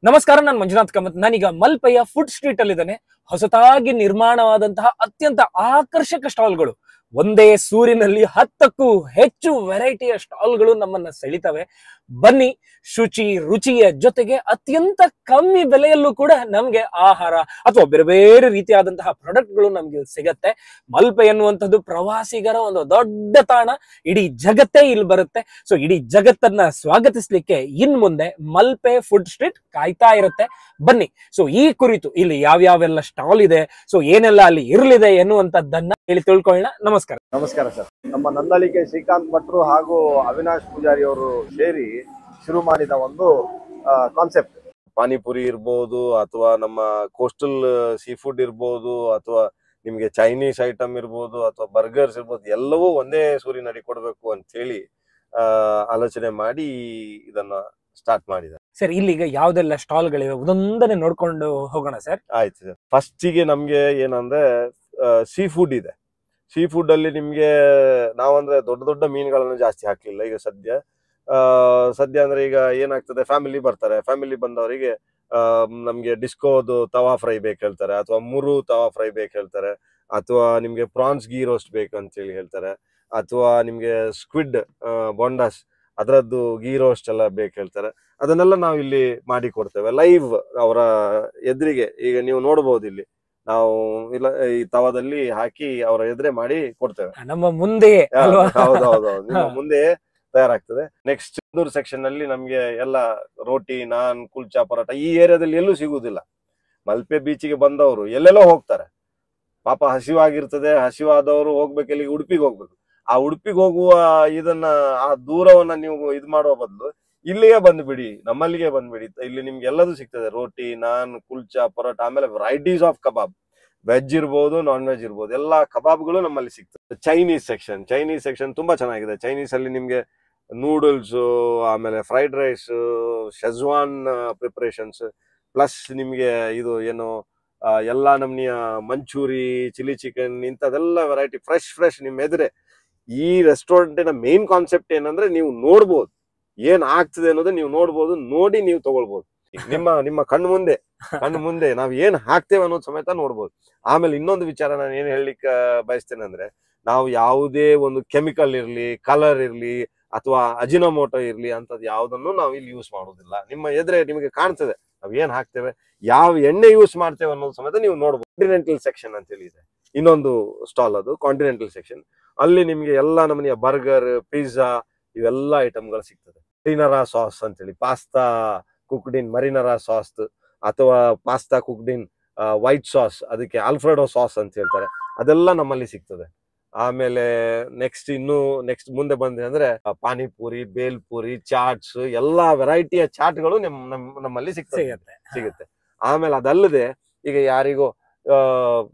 ನಮಸ್ಕಾರ, ನಾನು ಮಂಜುನಾಥ್ ಕಾಮತ್. ನಾನೀಗ ಮಲ್ಪೆಯ ಫುಡ್ ಸ್ಟ್ರೀಟ್ ಅಲ್ಲಿ ಇದ್ದೇನೆ. ಹೊಸತಾಗಿ ನಿರ್ಮಾಣವಾದಂತಹ ಅತ್ಯಂತ ಆಕರ್ಷಕ ಸ್ಟಾಲ್ಗಳು, ಒಂದೇ ಸೂರಿನಲ್ಲಿ 10ಕ್ಕೂ ಹೆಚ್ಚು ವೆರೈಟಿಯ ಸ್ಟಾಲ್ಗಳು ನಮ್ಮನ್ನ ಸೆಳಿತವೆ. ಬನ್ನಿ, ಶುಚಿ ರುಚಿಯ ಜೊತೆಗೆ ಅತ್ಯಂತ ಕಮ್ಮಿ ಬೆಲೆಯಲ್ಲೂ ಕೂಡ ನಮ್ಗೆ ಆಹಾರ ಅಥವಾ ಬೇರೆ ಬೇರೆ ರೀತಿಯಾದಂತಹ ಪ್ರಾಡಕ್ಟ್ಗಳು ನಮ್ಗೆ ಸಿಗತ್ತೆ. ಮಲ್ಪೆ ಎನ್ನುವಂಥದ್ದು ಪ್ರವಾಸಿಗರ ಒಂದು ದೊಡ್ಡ ತಾಣ. ಇಡೀ ಜಗತ್ತೇ ಇಲ್ಲಿ ಬರುತ್ತೆ. ಸೊ ಇಡೀ ಜಗತ್ತನ್ನ ಸ್ವಾಗತಿಸ್ಲಿಕ್ಕೆ ಇನ್ ಮುಂದೆ ಮಲ್ಪೆ ಫುಡ್ ಸ್ಟ್ರೀಟ್ ಕಾಯ್ತಾ ಇರುತ್ತೆ. ಬನ್ನಿ, ಸೊ ಈ ಕುರಿತು ಇಲ್ಲಿ ಯಾವ್ಯಾವೆಲ್ಲ ಸ್ಟಾಲ್ ಇದೆ, ಸೊ ಏನೆಲ್ಲ ಅಲ್ಲಿ ಇರಲಿದೆ ಎನ್ನುವಂತದ್ದನ್ನ ಹೇಳಿ ತಿಳ್ಕೊಳ್ಳೋಣ. ನಮಸ್ಕಾರ. ನಮಸ್ಕಾರ ಸರ್. ನಮ್ಮ ನಂದಳಿಕೆ ಶ್ರೀಕಾಂತ್ ಭಟ್ರು ಹಾಗೂ ಅವಿನಾಶ್ ಪೂಜಾರಿ ಅವರು ಸೇರಿ ಶುರು ಮಾಡಿದ ಒಂದು ಕಾನ್ಸೆಪ್ಟ್. ಪಾನಿಪುರಿ ಇರ್ಬೋದು, ಅಥವಾ ನಮ್ಮ ಕೋಸ್ಟಲ್ ಸೀ ಫುಡ್ ಇರ್ಬೋದು, ಅಥವಾ ನಿಮ್ಗೆ ಚೈನೀಸ್ ಐಟಮ್ ಇರ್ಬೋದು, ಅಥವಾ ಬರ್ಗರ್ಸ್ ಇರ್ಬೋದು, ಎಲ್ಲವೂ ಒಂದೇ ಸೂರಿನಡಿ ಕೊಡ್ಬೇಕು ಅಂತ ಹೇಳಿ ಆಲೋಚನೆ ಮಾಡಿ ಇದನ್ನ ಸ್ಟಾರ್ಟ್ ಮಾಡಿದ್ದಾರೆ. ಸರ್, ಇಲ್ಲಿಗ ಯಾವ್ದೆಲ್ಲ ಸ್ಟಾಲ್ಗಳಿವೆ ಒಂದೊಂದನ್ನೇ ನೋಡ್ಕೊಂಡು ಹೋಗೋಣ ಸರ್. ಆಯ್ತು ಸರ್. ಫಸ್ಟಿಗೆ ನಮ್ಗೆ ಏನಂದ್ರೆ ಸೀ ಫುಡ್ ಇದೆ. ಸೀ ಫುಡ್ ಅಲ್ಲಿ ನಿಮ್ಗೆ ನಾವಂದ್ರೆ ದೊಡ್ಡ ದೊಡ್ಡ ಮೀನುಗಳನ್ನು ಜಾಸ್ತಿ ಹಾಕ್ಲಿಲ್ಲ. ಈಗ ಸದ್ಯ ಅಂದ್ರೆ ಈಗ ಏನಾಗ್ತದೆ, ಫ್ಯಾಮಿಲಿ ಬರ್ತಾರೆ. ಫ್ಯಾಮಿಲಿ ಬಂದವರಿಗೆ ನಮ್ಗೆ ಡಿಸ್ಕೋದು ತವಾ ಫ್ರೈ ಬೇಕು ಹೇಳ್ತಾರೆ, ಅಥವಾ ಮುರು ತವಾ ಫ್ರೈ ಬೇಕು ಹೇಳ್ತಾರೆ, ಅಥವಾ ನಿಮ್ಗೆ ಪ್ರಾನ್ಸ್ ಗೀ ರೋಸ್ಟ್ ಬೇಕು ಅಂತ ಹೇಳಿ ಹೇಳ್ತಾರೆ, ಅಥವಾ ನಿಮ್ಗೆ ಸ್ಕ್ವಿಡ್ ಬೊಂಡಾಸ್ ಅದರದ್ದು ಗೀ ರೋಸ್ಟ್ ಎಲ್ಲ ಬೇಕು ಹೇಳ್ತಾರೆ. ಅದನ್ನೆಲ್ಲ ನಾವು ಇಲ್ಲಿ ಮಾಡಿ ಕೊಡ್ತೇವೆ ಲೈವ್ ಅವರ ಎದುರಿಗೆ. ಈಗ ನೀವು ನೋಡ್ಬೋದು, ಇಲ್ಲಿ ನಾವು ಇಲ್ಲ ಈ ತವಾದಲ್ಲಿ ಹಾಕಿ ಅವರ ಎದುರೆ ಮಾಡಿ ಕೊಡ್ತೇವೆ. ನಮ್ಮ ಮುಂದೆ ಹೌದೌದು, ನಿಮ್ಮ ಮುಂದೆ ತಯಾರಾಗ್ತದೆ. ನೆಕ್ಸ್ಟ್ ಸೆಕ್ಷನ್ ಅಲ್ಲಿ ನಮ್ಗೆ ಎಲ್ಲ ರೋಟಿ, ನಾನ್, ಕುಲ್ಚಾ, ಪರೋಟ ಈ ಏರಿಯಾದಲ್ಲಿ ಎಲ್ಲೂ ಸಿಗುವುದಿಲ್ಲ. ಮಲ್ಪೆ ಬೀಚಿಗೆ ಬಂದವರು ಎಲ್ಲೆಲ್ಲೋ ಹೋಗ್ತಾರೆ, ಪಾಪ ಹಸಿವಾಗಿರ್ತದೆ. ಹಸಿವಾದವರು ಹೋಗ್ಬೇಕು, ಇಲ್ಲಿ ಉಡುಪಿಗೆ ಹೋಗ್ಬೇಕು. ಆ ಉಡುಪಿಗೆ ಹೋಗುವ ಇದನ್ನ, ಆ ದೂರವನ್ನ ನೀವು ಇದು ಮಾಡುವ ಬದಲು ಇಲ್ಲಿಗೆ ಬಂದ್ಬಿಡಿ, ನಮ್ಮಲ್ಲಿಗೆ ಬಂದ್ಬಿಡಿ. ಇಲ್ಲಿ ನಿಮ್ಗೆ ಎಲ್ಲದೂ ಸಿಗ್ತದೆ, ರೋಟಿ, ನಾನ್, ಕುಲ್ಚಾ, ಪರೋಟ. ಆಮೇಲೆ ವೆರೈಟೀಸ್ ಆಫ್ ಕಬಾಬ್, ವೆಜ್ ಇರ್ಬೋದು, ನಾನ್ ವೆಜ್ ಇರ್ಬೋದು, ಎಲ್ಲಾ ಕಬಾಬ್ಗಳು ನಮ್ಮಲ್ಲಿ ಸಿಗ್ತದೆ. ಚೈನೀಸ್ ಸೆಕ್ಷನ್ ತುಂಬಾ ಚೆನ್ನಾಗಿದೆ. ಚೈನೀಸ್ ಅಲ್ಲಿ ನಿಮ್ಗೆ ನೂಡಲ್ಸ್, ಆಮೇಲೆ fried rice, schezwan preparations, plus ನಿಮ್ಗೆ ಇದು ಏನು ಎಲ್ಲಾ ನಮ್ನಿಯ ಮಂಚೂರಿ, ಚಿಲ್ಲಿ ಚಿಕನ್, ಇಂಥದೆಲ್ಲ ವೆರೈಟಿ ಫ್ರೆಶ್ ನಿಮ್ಮ ಎದುರೆ. ಈ ರೆಸ್ಟೋರೆಂಟಿನ ಮೇನ್ ಕಾನ್ಸೆಪ್ಟ್ ಏನಂದ್ರೆ, ನೀವು ನೋಡ್ಬೋದು ಏನ್ ಆಗ್ತದೆ ಅನ್ನೋದು, ನೀವು ನೋಡ್ಬೋದು, ನೋಡಿ ನೀವು ತಗೊಳ್ಬಹುದು. ನಿಮ್ಮ ಕಣ್ಣು ಮುಂದೆ ನಾವ್ ಏನ್ ಹಾಕ್ತೇವೆ ಅನ್ನೋದು ಸಮೇತ ನೋಡ್ಬೋದು. ಆಮೇಲೆ ಇನ್ನೊಂದು ವಿಚಾರ ನಾನು ಏನ್ ಹೇಳಲಿಕ್ಕೆ ಬಯಸ್ತೇನೆ ಅಂದ್ರೆ, ನಾವು ಯಾವುದೇ ಒಂದು ಕೆಮಿಕಲ್ ಇರ್ಲಿ, ಕಲರ್ ಇರ್ಲಿ, ಅಥವಾ ಅಜಿನೋಮೋಟೋ ಇರ್ಲಿ, ಅಂತದ್ ಯಾವ್ದನ್ನು ನಾವು ಇಲ್ಲಿ ಯೂಸ್ ಮಾಡೋದಿಲ್ಲ. ನಿಮ್ಮ ಎದುರೆ ನಿಮಗೆ ಕಾಣ್ತದೆ ನಾವ್ ಏನ್ ಹಾಕ್ತೇವೆ, ಯಾವ ಎಣ್ಣೆ ಯೂಸ್ ಮಾಡ್ತೇವೆ ಅನ್ನೋದು ಸಮೇತ ನೀವು ನೋಡ್ಬೋದು. ಕಾಂಟಿನೆಂಟಲ್ ಸೆಕ್ಷನ್ ಅಂತ ಹೇಳಿ ಇದೆ ಇನ್ನೊಂದು ಸ್ಟಾಲ್, ಅದು ಕಾಂಟಿನೆಂಟಲ್ ಸೆಕ್ಷನ್. ಅಲ್ಲಿ ನಿಮ್ಗೆ ಎಲ್ಲಾ ನಮೂನೆಯ ಬರ್ಗರ್, ಪಿಜ್ಜಾ ಇವೆಲ್ಲ ಐಟಮ್ಗಳು ಸಿಗ್ತದೆ. ಮರಿನರಾ ಸಾಸ್ ಅಂತೇಳಿ, ಪಾಸ್ತಾ ಕುಕ್ಡ್ ಇನ್ ಮರಿನರಾ ಸಾಸ್, ಅಥವಾ ಪಾಸ್ತಾ ಕುಕ್ಡ್ ಇನ್ ವೈಟ್ ಸಾಸ್, ಅದಕ್ಕೆ ಆಲ್ಫ್ರೆಡೋ ಸಾಸ್ ಅಂತ ಹೇಳ್ತಾರೆ, ಅದೆಲ್ಲ ನಮ್ಮಲ್ಲಿ ಸಿಗ್ತದೆ. ಆಮೇಲೆ ನೆಕ್ಸ್ಟ್ ಮುಂದೆ ಬಂದ್ರೆ ಅಂದ್ರೆ ಪಾನಿಪುರಿ, ಬೇಲ್ಪುರಿ, ಚಾಟ್ಸ್, ಎಲ್ಲಾ ವೆರೈಟಿಯ ಚಾಟ್ಗಳು ನಮ್ಮಲ್ಲಿ ಸಿಗುತ್ತೆ. ಆಮೇಲೆ ಅದಲ್ಲದೆ ಈಗ ಯಾರಿಗೋ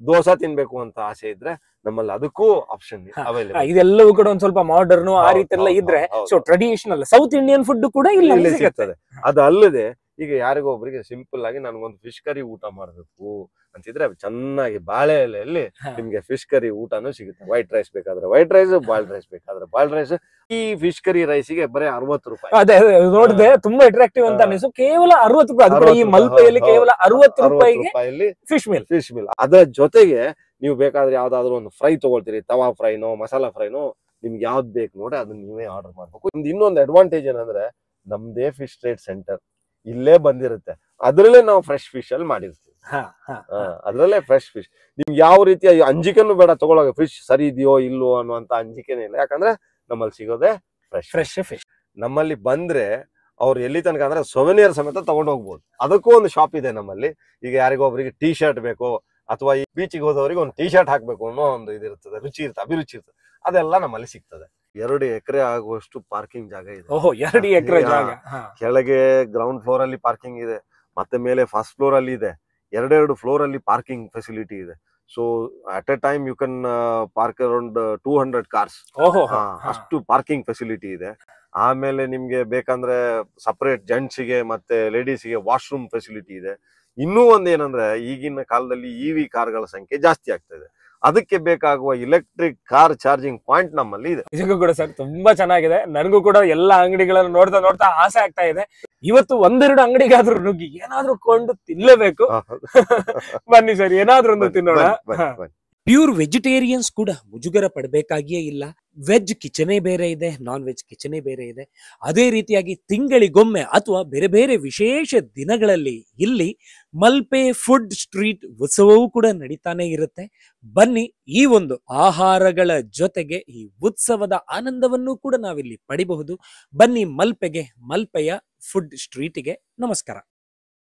ದೋಸೆ ತಿನ್ಬೇಕು ಅಂತ ಆಸೆ ಇದ್ರೆ ನಮ್ಮಲ್ಲಿ ಅದಕ್ಕೂ ಆಪ್ಷನ್ ಅವೈಲೇಬಲ್. ಇದೆಲ್ಲವೂ ಕೂಡ ಒಂದ್ ಸ್ವಲ್ಪ ಮಾಡರ್ನ್ ಆ ರೀತಿ ಎಲ್ಲ ಇದ್ರೆ, so traditional south Indian food ಕೂಡ ಇಲ್ಲಿ ಸಿಗ್ತದೆ. ಅದು ಅಲ್ಲದೆ ಈಗ ಯಾರಿಗೋ ಒಬ್ಬರಿಗೆ ಸಿಂಪಲ್ ಆಗಿ ನನಗೊಂದು ಫಿಶ್ ಕರಿ ಊಟ ಮಾಡ್ಬೇಕು ಅಂತಿದ್ರೆ, ಚೆನ್ನಾಗಿ ಬಾಳೆ ಎಲೆಯಲ್ಲಿ ನಿಮ್ಗೆ ಫಿಶ್ ಕರಿ ಊಟನೂ ಸಿಗುತ್ತೆ. ವೈಟ್ ರೈಸ್ ಬೇಕಾದ್ರೆ ವೈಟ್ ರೈಸ್, ಬಾಯ್ಲ್ಡ್ ರೈಸ್ ಬೇಕಾದ್ರೆ ಬಾಯ್ಲ್ಡ್ ರೈಸ್. ಈ ಫಿಶ್ ಕರಿ ರೈಸ್ಗೆ ಬರೀ 60 ರೂಪಾಯಿ. ಅದೇ ನೋಡಿದೆ, ತುಂಬಾ ಅಟ್ರಾಕ್ಟಿವ್ ಅಂತ ಅನಿಸು. ಕೇವಲ 60 ರೂಪಾಯಿ, ಅದು ಕೂಡ ಈ ಮಲ್ಪೆಯಲ್ಲಿ ಕೇವಲ 60 ರೂಪಾಯಿಗೆ ಫಿಶ್ ಮೀಲ್. ಅದರ ಜೊತೆಗೆ ನೀವು ಬೇಕಾದ್ರೆ ಯಾವ್ದಾದ್ರು ಒಂದು ಫ್ರೈ ತಗೊಳ್ತೀರಿ, ತವಾ ಫ್ರೈನೋ, ಮಸಾಲಾ ಫ್ರೈನೋ, ನಿಮ್ಗೆ ಯಾವ್ದು ಬೇಕು ನೋಡಿ ಅದನ್ನ ನೀವೇ ಆರ್ಡರ್ ಮಾಡ್ಬೇಕು. ಇನ್ನೊಂದು ಅಡ್ವಾಂಟೇಜ್ ಏನಂದ್ರೆ, ನಮ್ದೇ ಫಿಶ್ ಟ್ರೇಡ್ ಸೆಂಟರ್ ಇಲ್ಲೇ ಬಂದಿರುತ್ತೆ. ಅದ್ರಲ್ಲೇ ನಾವು ಫ್ರೆಶ್ ಫಿಶ್ ಅಲ್ಲಿ ಮಾಡಿರ್ತೀವಿ. ಅದ್ರಲ್ಲೇ ಫ್ರೆಶ್ ಫಿಶ್. ನಿಮ್ಗೆ ಯಾವ ರೀತಿಯ ಅಂಜಿಕೆನೂ ಬೇಡ ತಗೊಳ್ಳೋಕೆ, ಫಿಶ್ ಸರಿ ಇದೆಯೋ ಇಲ್ಲೋ ಅನ್ನುವಂತ ಅಂಜಿಕೆನೇ ಇಲ್ಲ. ಯಾಕಂದ್ರೆ ನಮ್ಮಲ್ಲಿ ಸಿಗೋದೇ ಫ್ರೆಶ್ ಫಿಶ್. ನಮ್ಮಲ್ಲಿ ಬಂದ್ರೆ ಅವ್ರು ಎಲ್ಲಿ ತನಕ ಅಂದ್ರೆ ಸೊವೆನಿಯರ್ ಸಮೇತ ತಗೊಂಡು ಹೋಗ್ಬೋದು. ಅದಕ್ಕೂ ಒಂದು ಶಾಪ್ ಇದೆ ನಮ್ಮಲ್ಲಿ. ಈಗ ಯಾರಿಗೊಬ್ರಿಗೆ ಟೀ ಶರ್ಟ್ ಬೇಕು, ಅಥವಾ ಈ ಬೀಚಿಗೆ ಹೋದವರಿಗೆ ಒಂದು ಟೀ ಶರ್ಟ್ ಹಾಕ್ಬೇಕು ಅನ್ನೋ ಒಂದು ಇದಿರ್ತದೆ, ಅಭಿರುಚಿ ಇರ್ತದೆ, ಅದೆಲ್ಲ ನಮ್ಮಲ್ಲಿ ಸಿಗ್ತದೆ. 2 ಎಕರೆ ಆಗುವಷ್ಟು ಪಾರ್ಕಿಂಗ್ ಜಾಗ ಇದೆ. 2 ಎಕರೆ ಜಾಗ. ಕೆಳಗೆ ಗ್ರೌಂಡ್ ಫ್ಲೋರ್ ಅಲ್ಲಿ ಪಾರ್ಕಿಂಗ್ ಇದೆ, ಮತ್ತೆ ಮೇಲೆ ಫಸ್ಟ್ ಫ್ಲೋರ್ ಅಲ್ಲಿ ಇದೆ. 2 ಫ್ಲೋರ್ ಅಲ್ಲಿ ಪಾರ್ಕಿಂಗ್ ಫೆಸಿಲಿಟಿ ಇದೆ. So at a time you can park around 200 cars. ಅಷ್ಟು ಪಾರ್ಕಿಂಗ್ ಫೆಸಿಲಿಟಿ ಇದೆ. ಆಮೇಲೆ ನಿಮ್ಗೆ ಬೇಕಂದ್ರೆ ಸಪರೇಟ್ ಜೆಂಟ್ಸ್ಗೆ ಮತ್ತೆ ಲೇಡೀಸ್ಗೆ ವಾಶ್ರೂಮ್ ಫೆಸಿಲಿಟಿ ಇದೆ. ಇನ್ನೂ ಒಂದೇನಂದ್ರೆ, ಈಗಿನ ಕಾಲದಲ್ಲಿ EV ಕಾರ್ಗಳ ಸಂಖ್ಯೆ ಜಾಸ್ತಿ ಆಗ್ತದೆ. ಅದಕ್ಕೆ ಬೇಕಾಗುವ ಇಲೆಕ್ಟ್ರಿಕ್ ಕಾರ್ ಚಾರ್ಜಿಂಗ್ ಪಾಯಿಂಟ್ ನಮ್ಮಲ್ಲಿ ಇದೆ. ಇದಕ್ಕೂ ಕೂಡ ಸರ್ ತುಂಬಾ ಚೆನ್ನಾಗಿದೆ. ನನಗೂ ಕೂಡ ಎಲ್ಲಾ ಅಂಗಡಿಗಳನ್ನು ನೋಡ್ತಾ ನೋಡ್ತಾ ಆಸೆ ಆಗ್ತಾ ಇದೆ. ಇವತ್ತು ಒಂದೆರಡು ಅಂಗಡಿಗಾದ್ರೂ ನುಗ್ಗಿ ಏನಾದ್ರೂ ಕೊಂಡು ತಿನ್ಲೇಬೇಕು. ಬನ್ನಿ ಸರ್, ಏನಾದ್ರೂ ಒಂದು ತಿನ್ನೋಣ. ಪ್ಯೂರ್ ವೆಜಿಟೇರಿಯನ್ಸ್ ಕೂಡ ಮುಜುಗರ ಪಡಬೇಕಾಗಿಯೇ ಇಲ್ಲ. ವೆಜ್ ಕಿಚನೇ ಬೇರೆ ಇದೆ, ನಾನ್ ವೆಜ್ ಕಿಚನೇ ಬೇರೆ ಇದೆ. ಅದೇ ರೀತಿಯಾಗಿ ತಿಂಗಳಿಗೊಮ್ಮೆ ಅಥವಾ ಬೇರೆ ಬೇರೆ ವಿಶೇಷ ದಿನಗಳಲ್ಲಿ ಇಲ್ಲಿ ಮಲ್ಪೆ ಫುಡ್ ಸ್ಟ್ರೀಟ್ ಉತ್ಸವವೂ ಕೂಡ ನಡೀತಾನೆ ಇರುತ್ತೆ. ಬನ್ನಿ, ಈ ಒಂದು ಆಹಾರಗಳ ಜೊತೆಗೆ ಈ ಉತ್ಸವದ ಆನಂದವನ್ನು ಕೂಡ ನಾವಿಲ್ಲಿ ಪಡಿಬಹುದು. ಬನ್ನಿ ಮಲ್ಪೆಗೆ, ಮಲ್ಪೆಯ ಫುಡ್ ಸ್ಟ್ರೀಟಿಗೆ. ನಮಸ್ಕಾರ.